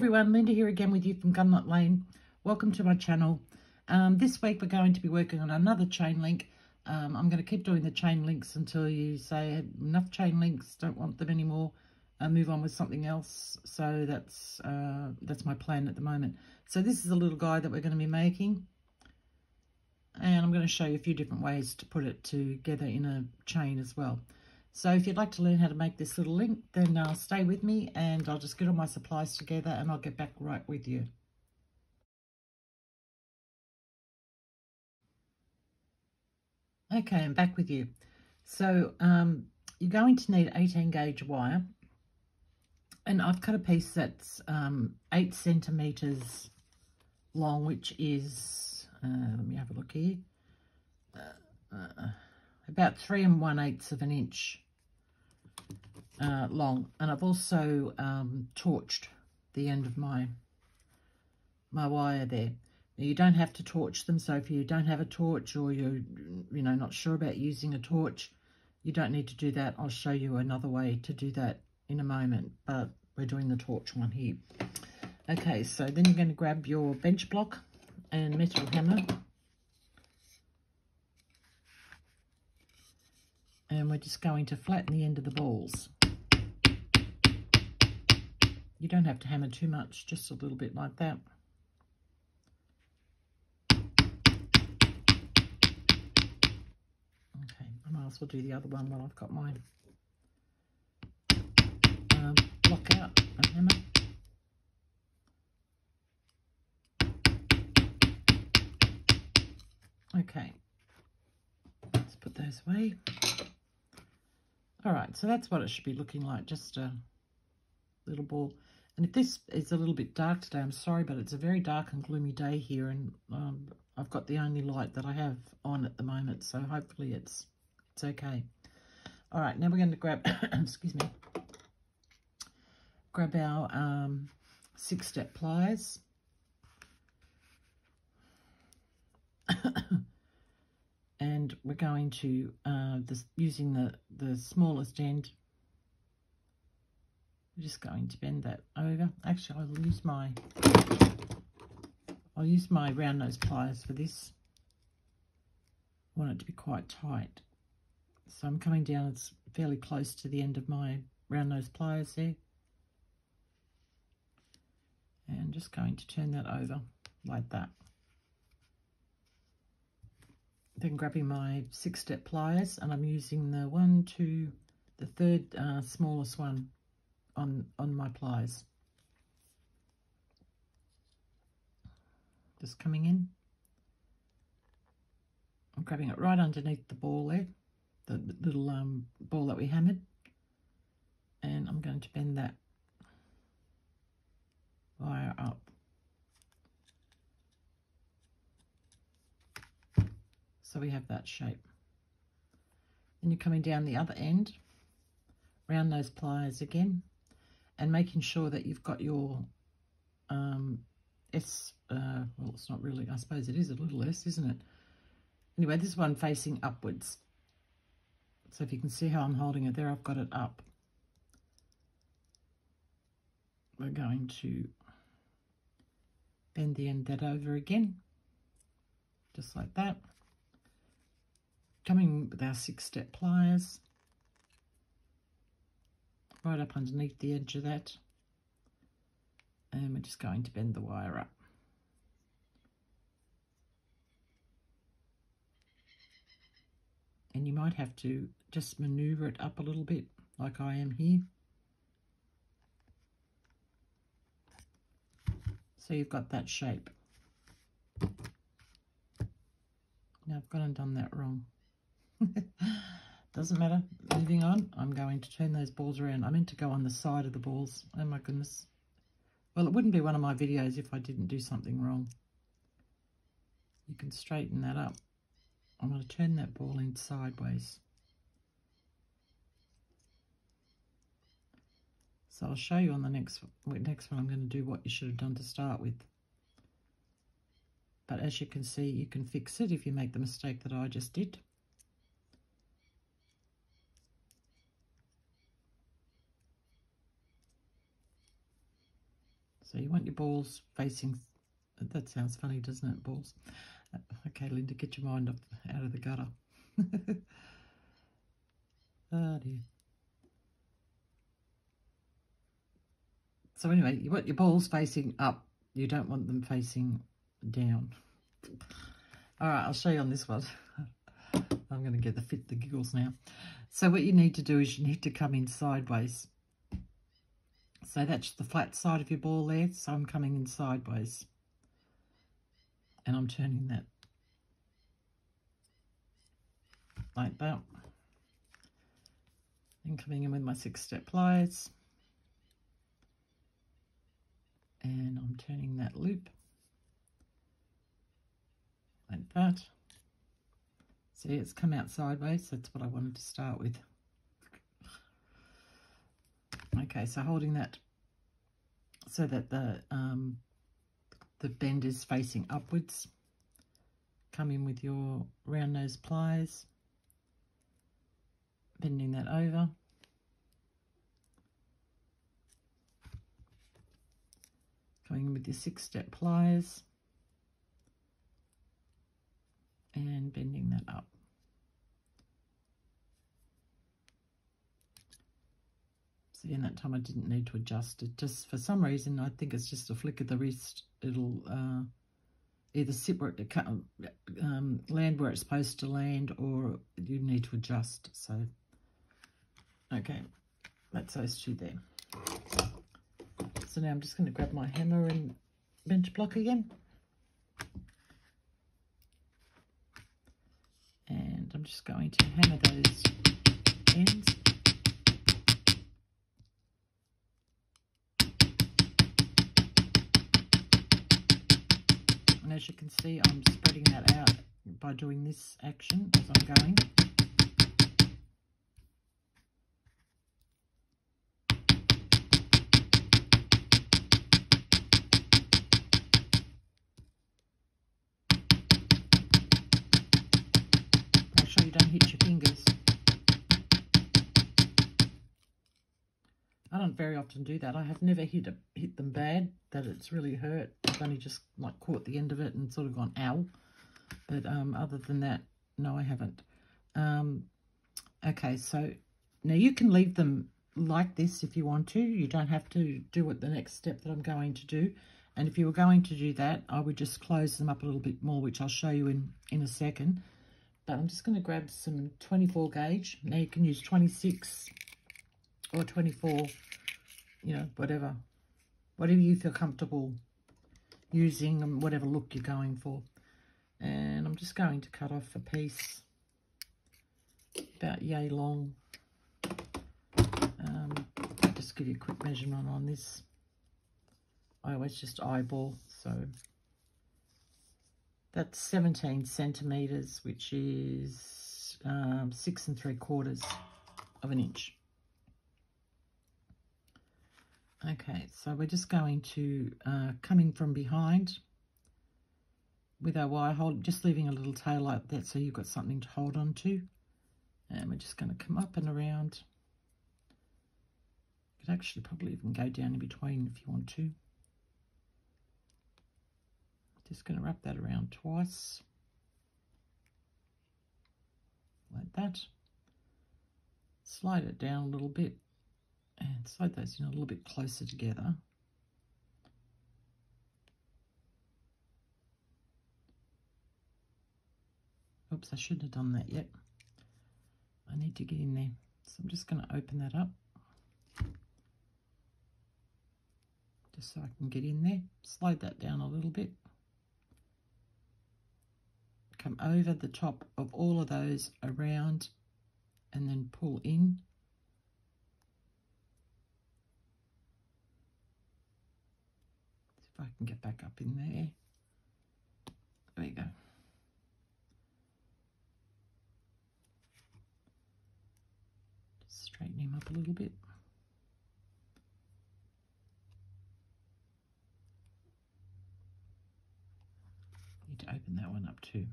everyone, Linda here again with you from Gunnut Lane. Welcome to my channel. This week we're going to be working on another chain link. I'm going to keep doing the chain links until you say enough chain links, don't want them anymore, move on with something else. So that's my plan at the moment. So this is a little guy that we're going to be making, and I'm going to show you a few different ways to put it together in a chain as well. So if you'd like to learn how to make this little link, then stay with me and I'll just get all my supplies together and I'll get back right with you. Okay, I'm back with you. So you're going to need 18 gauge wire, and I've cut a piece that's 8 centimeters long, which is, let me have a look here, about 3 1/8 of an inch long. And I've also torched the end of my wire there. Now, you don't have to torch them, so if you don't have a torch or you're not sure about using a torch, you don't need to do that. I'll show you another way to do that in a moment, but we're doing the torch one here. Okay, so then you're going to grab your bench block and metal hammer, and we're just going to flatten the end of the balls. You don't have to hammer too much, just a little bit like that. Okay, I might as well do the other one while I've got my block out and hammer. Okay, let's put those away. All right, so that's what it should be looking like, just a little ball. And if this is a little bit dark today, I'm sorry, but it's a very dark and gloomy day here, and I've got the only light that I have on at the moment, so hopefully it's okay. All right, now we're going to grab, excuse me, grab our 6-step pliers. And we're going to, using the smallest end, I'm just going to bend that over. Actually, I'll use my round nose pliers for this. I want it to be quite tight. So I'm coming down, it's fairly close to the end of my round nose pliers there. And just going to turn that over like that. Then grabbing my 6-step pliers, and I'm using the third smallest one on my pliers. Just coming in. I'm grabbing it right underneath the ball there, the little ball that we hammered, and I'm going to bend that wire up. So we have that shape. Then you're coming down the other end, round nose pliers again, and making sure that you've got your well, it's not really, I suppose it is a little S, isn't it? Anyway, this one facing upwards. So if you can see how I'm holding it there, I've got it up. We're going to bend the end that over again, just like that. Coming with our 6-step pliers, right up underneath the edge of that, and we're just going to bend the wire up. And you might have to just maneuver it up a little bit, like I am here. So you've got that shape. Now I've gone and done that wrong. Doesn't matter. Moving on, I'm going to turn those balls around. I meant to go on the side of the balls. Oh my goodness. Well, it wouldn't be one of my videos if I didn't do something wrong. You can straighten that up. I'm going to turn that ball in sideways. So I'll show you on the next one I'm going to do what you should have done to start with. But as you can see, you can fix it if you make the mistake that I just did. So you want your balls facing, that sounds funny, doesn't it, balls? Okay, Linda, get your mind out of the gutter. Oh dear. So anyway, you want your balls facing up. You don't want them facing down. All right, I'll show you on this one. I'm going to get the giggles now. So what you need to do is you need to come in sideways. So that's the flat side of your ball there. So I'm coming in sideways. And I'm turning that like that. Then coming in with my 6-step pliers. And I'm turning that loop like that. See, it's come out sideways. That's what I wanted to start with. Okay, so holding that so that the bend is facing upwards. Come in with your round nose pliers, bending that over. Going in with your 6-step pliers and bending that up. See, in that time I didn't need to adjust it. Just for some reason, I think it's just a flick of the wrist. It'll either sit where it land where it's supposed to land, or you need to adjust. So, okay, that's those two there. So now I'm just going to grab my hammer and bench block again. And I'm just going to hammer those ends. And as you can see, I'm spreading that out by doing this action as I'm going. Make sure you don't hit your fingers. I don't very often do that. I have never hit them bad, that it's really hurt. I've only just like caught the end of it and sort of gone ow. But other than that, no, I haven't. Okay, so now you can leave them like this if you want to. You don't have to do it the next step that I'm going to do. And if you were going to do that, I would just close them up a little bit more, which I'll show you in a second. But I'm just going to grab some 24 gauge. Now you can use 26 or 24, you know, whatever you feel comfortable using and whatever look you're going for. And I'm just going to cut off a piece about yay long. Just give you a quick measurement on this. I always just eyeball, so that's 17 centimeters, which is 6 3/4 of an inch. Okay, so we're just going to come in from behind with our wire, just leaving a little tail like that so you've got something to hold on to. And we're just going to come up and around. You could actually probably even go down in between if you want to. Just going to wrap that around twice. Like that. Slide it down a little bit. And slide those in a little bit closer together. Oops, I shouldn't have done that yet. I need to get in there. So I'm just going to open that up. Just so I can get in there. Slide that down a little bit. Come over the top of all of those around and then pull in. See if I can get back up in there. There you go. Just straighten him up a little bit. Need to open that one up too.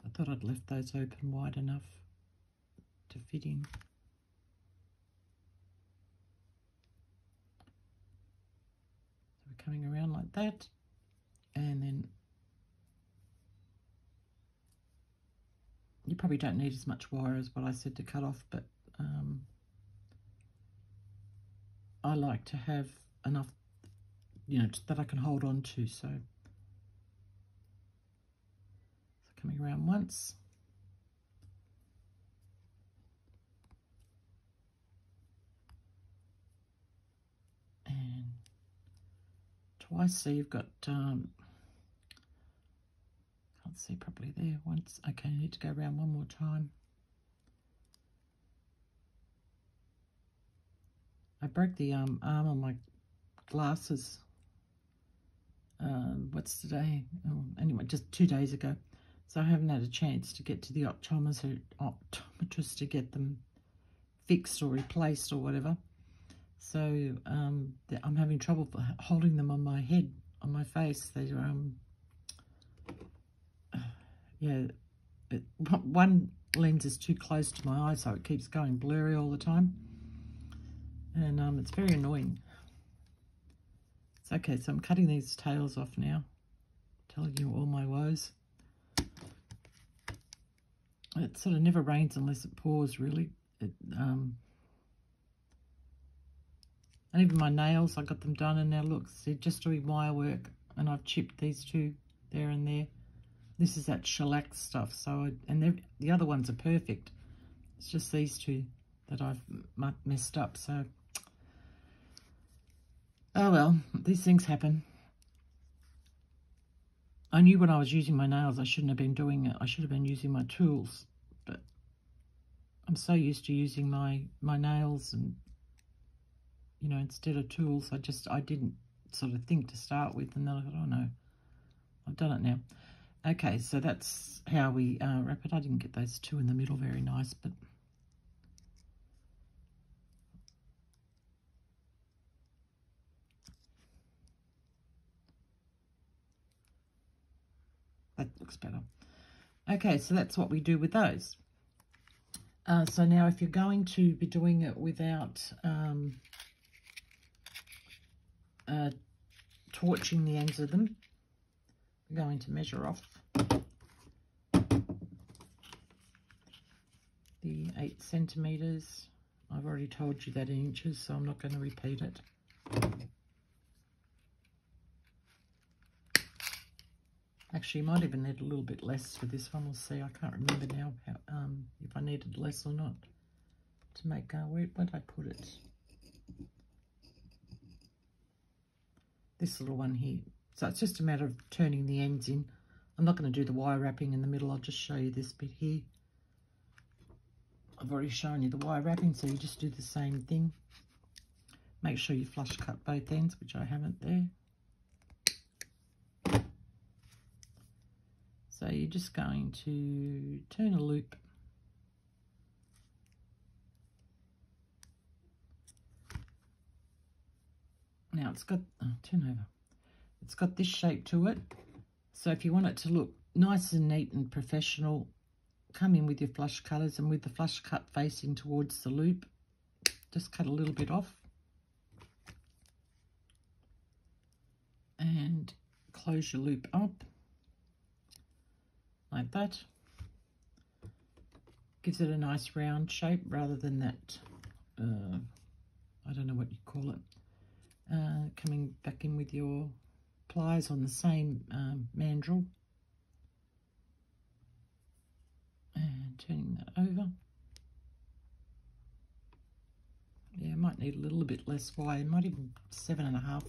I thought I'd left those open wide enough to fit in. coming around like that, and then you probably don't need as much wire as what I said to cut off, but I like to have enough, you know, that I can hold on to. So coming around once, and twice. So you've got can't see properly there. Once. Okay, I need to go around one more time. I broke the arm on my glasses. What's today? Oh, anyway, just 2 days ago. So I haven't had a chance to get to the optometrist to get them fixed or replaced or whatever. So I'm having trouble holding them on my head, on my face. They're yeah, one lens is too close to my eye, so it keeps going blurry all the time. And it's very annoying. It's okay, so I'm cutting these tails off now. Telling you all my woes. It sort of never rains unless it pours, really. And even my nails, I got them done, and now look, see, just doing wire work, and I've chipped these two there and there. This is that shellac stuff, so the other ones are perfect. It's just these two that I've messed up, so oh well, these things happen. I knew when I was using my nails I shouldn't have been doing it. I should have been using my tools, but I'm so used to using my nails, and you know, instead of tools, I didn't sort of think to start with, and then I thought, oh no, I've done it now. Okay, so that's how we wrap it. I didn't get those two in the middle very nice, but that looks better. Okay, so that's what we do with those. So now if you're going to be doing it without torching the ends of them, we're going to measure off the 8 centimeters. I've already told you that in inches, so I'm not going to repeat it. Actually, you might even need a little bit less for this one. We'll see. I can't remember now how, if I needed less or not to make, where did I put it? This little one here. So it's just a matter of turning the ends in. I'm not going to do the wire wrapping in the middle. I'll just show you this bit here. I've already shown you the wire wrapping, so you just do the same thing. Make sure you flush cut both ends, which I haven't there. So you're just going to turn a loop. Now it's got, turn over. It's got this shape to it. So if you want it to look nice and neat and professional, come in with your flush cutters, and with the flush cut facing towards the loop, just cut a little bit off. And close your loop up. Like that. Gives it a nice round shape rather than that, I don't know what you call it. Coming back in with your pliers on the same mandrel. And turning that over. Yeah, I might need a little bit less wire. Might even 7.5.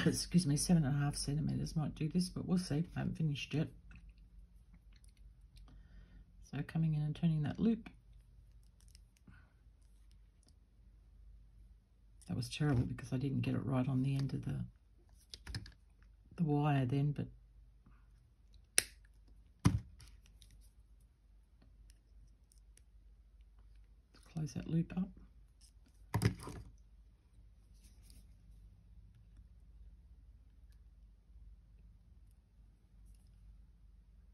Excuse me, 7.5 centimeters might do this, but we'll see. I haven't finished yet. So coming in and turning that loop. That was terrible because I didn't get it right on the end of the wire then, but let's close that loop up.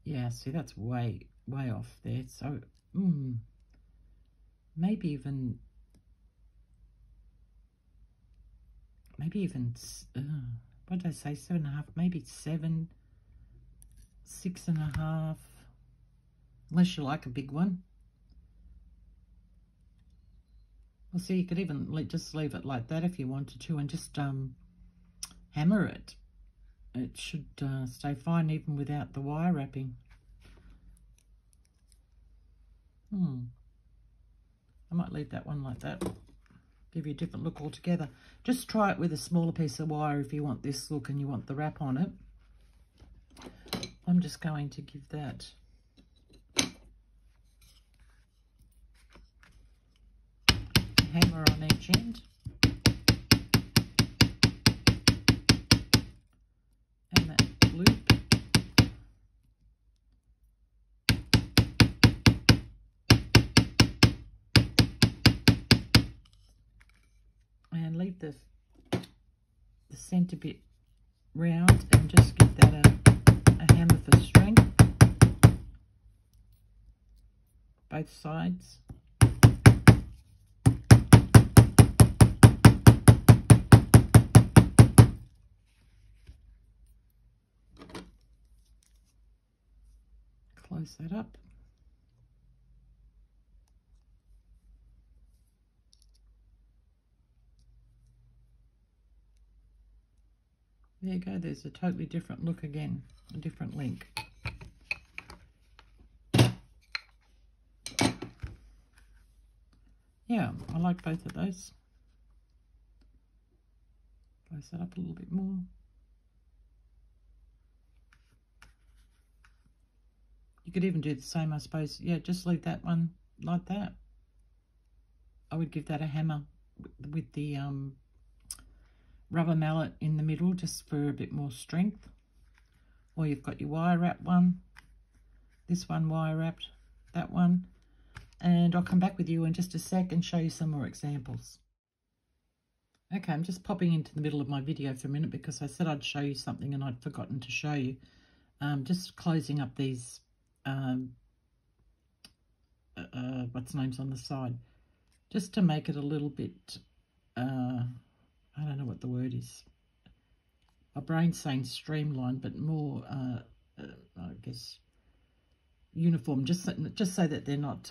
Yeah, see, that's way off there. So, maybe maybe even, what did I say, 7.5, maybe 7, 6.5, unless you like a big one. Well, see, you could even just leave it like that if you wanted to, and just hammer it. It should stay fine even without the wire wrapping. I might leave that one like that. Give you a different look altogether. Just try it with a smaller piece of wire if you want this look and you want the wrap on it. I'm just going to give that a hammer on each end. And that loop. And leave the centre bit round and just give that a hammer for strength. Both sides. Close that up. There you go, there's a totally different look again, a different link. Yeah, I like both of those. Close that up a little bit more. You could even do the same, I suppose. Yeah, just leave that one like that. I would give that a hammer with the rubber mallet in the middle just for a bit more strength. Or you've got your wire wrap one, this one wire wrapped, that one. And I'll come back with you in just a sec and show you some more examples. Okay, I'm just popping into the middle of my video for a minute because I said I'd show you something and I'd forgotten to show you. Just closing up these, what's names on the side, just to make it a little bit, I don't know what the word is. My brain's saying streamlined, but more, I guess, uniform, just so that they're not,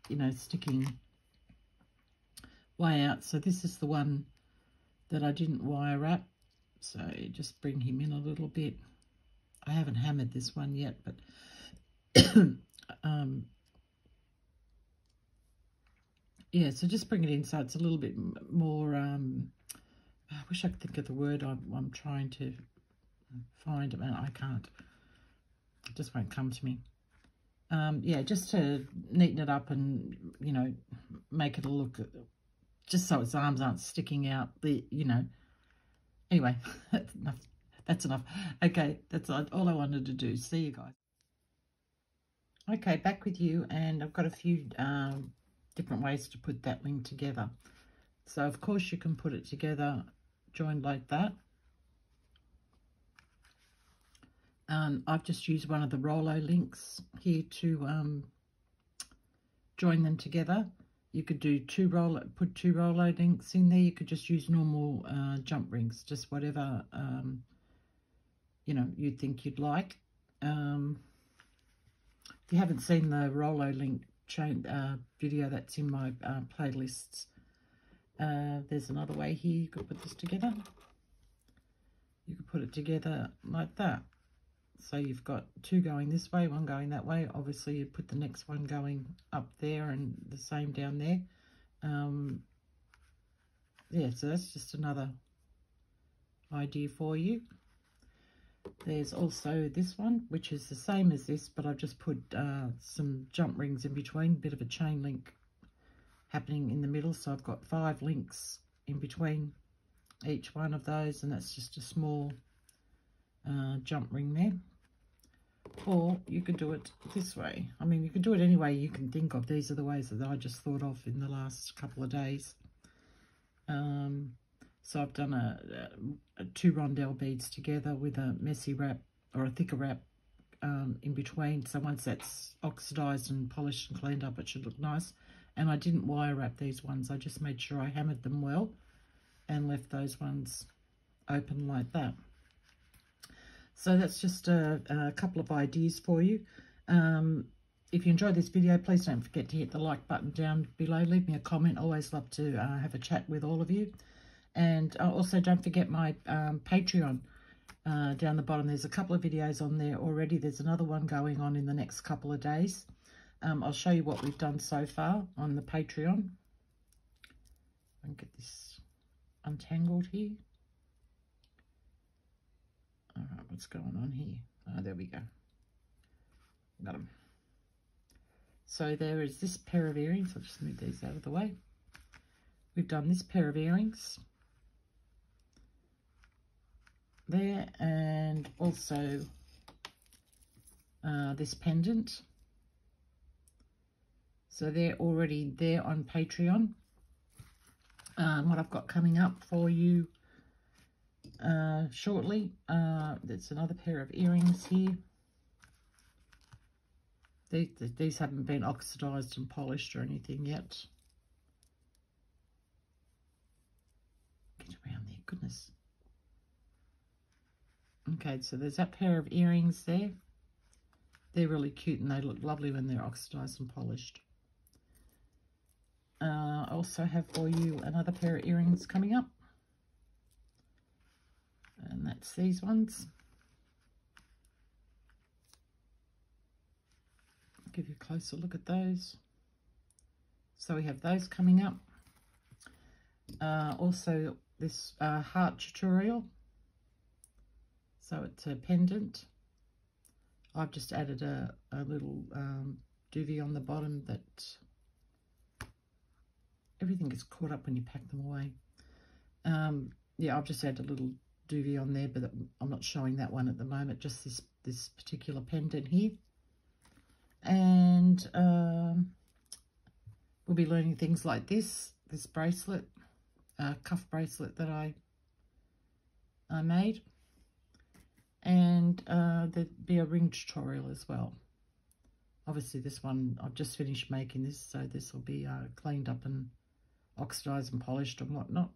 you know, sticking way out. So this is the one that I didn't wire wrap. So just bring him in a little bit. I haven't hammered this one yet, but yeah, so just bring it in so it's a little bit more, I wish I could think of the word I'm trying to find. I can't. It just won't come to me. Yeah, just to neaten it up and, you know, make it a look, just so its arms aren't sticking out, you know. Anyway, that's enough. That's enough. Okay, that's all I wanted to do. See you guys. Okay, back with you, and I've got a few different ways to put that link together. So, of course, you can put it together joined like that. I've just used one of the Rollo links here to join them together. You could do put two Rollo links in there. You could just use normal jump rings, just whatever you know you think you'd like. If you haven't seen the Rollo link chain video, that's in my playlists. There's another way here you could put this together. You could put it together like that. So you've got two going this way, one going that way. Obviously, you put the next one going up there and the same down there. Yeah, so that's just another idea for you. There's also this one, which is the same as this, but I've just put some jump rings in between, bit of a chain link happening in the middle. So I've got 5 links in between each one of those, and that's just a small jump ring there. Or you could do it this way. I mean, you could do it any way you can think of. These are the ways that I just thought of in the last couple of days. So I've done a 2 rondelle beads together with a messy wrap or a thicker wrap in between. So once that's oxidized and polished and cleaned up, it should look nice. And I didn't wire wrap these ones. I just made sure I hammered them well. and left those ones open like that. So that's just a couple of ideas for you. If you enjoyed this video, please don't forget to hit the like button down below. Leave me a comment. Always love to have a chat with all of you. And also don't forget my Patreon down the bottom. There's a couple of videos on there already. There's another one going on in the next couple of days. I'll show you what we've done so far on the Patreon. I can get this untangled here. All right, what's going on here? Oh, there we go. Got them. So there is this pair of earrings. I'll just move these out of the way. We've done this pair of earrings there, and also this pendant. So they're already there on Patreon. What I've got coming up for you shortly, there's another pair of earrings here. These haven't been oxidized and polished or anything yet. Get around there, goodness. Okay, so there's that pair of earrings there. They're really cute and they look lovely when they're oxidized and polished. I also have for you another pair of earrings coming up. And that's these ones. I'll give you a closer look at those. So we have those coming up. Also this heart tutorial. So it's a pendant. I've just added a little doobie on the bottom that everything gets caught up when you pack them away. Yeah, I've just added a little doobie on there, but I'm not showing that one at the moment, just this particular pendant here. And we'll be learning things like this bracelet, cuff bracelet that I made. And there'd be a ring tutorial as well. Obviously this one, I've just finished making this, so this will be cleaned up and oxidized and polished and whatnot.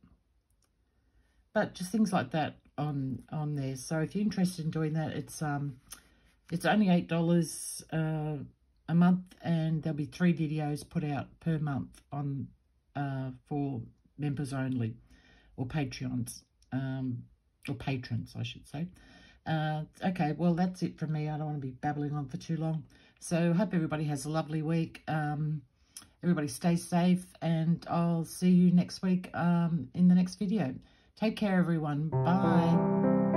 But just things like that on there. So if you're interested in doing that, it's only $8 a month, and there'll be 3 videos put out per month on for members only, or Patreons, or patrons, I should say. Okay, well, that's it from me. I don't want to be babbling on for too long. So hope everybody has a lovely week. Everybody stay safe, and I'll see you next week in the next video. Take care, everyone. Bye.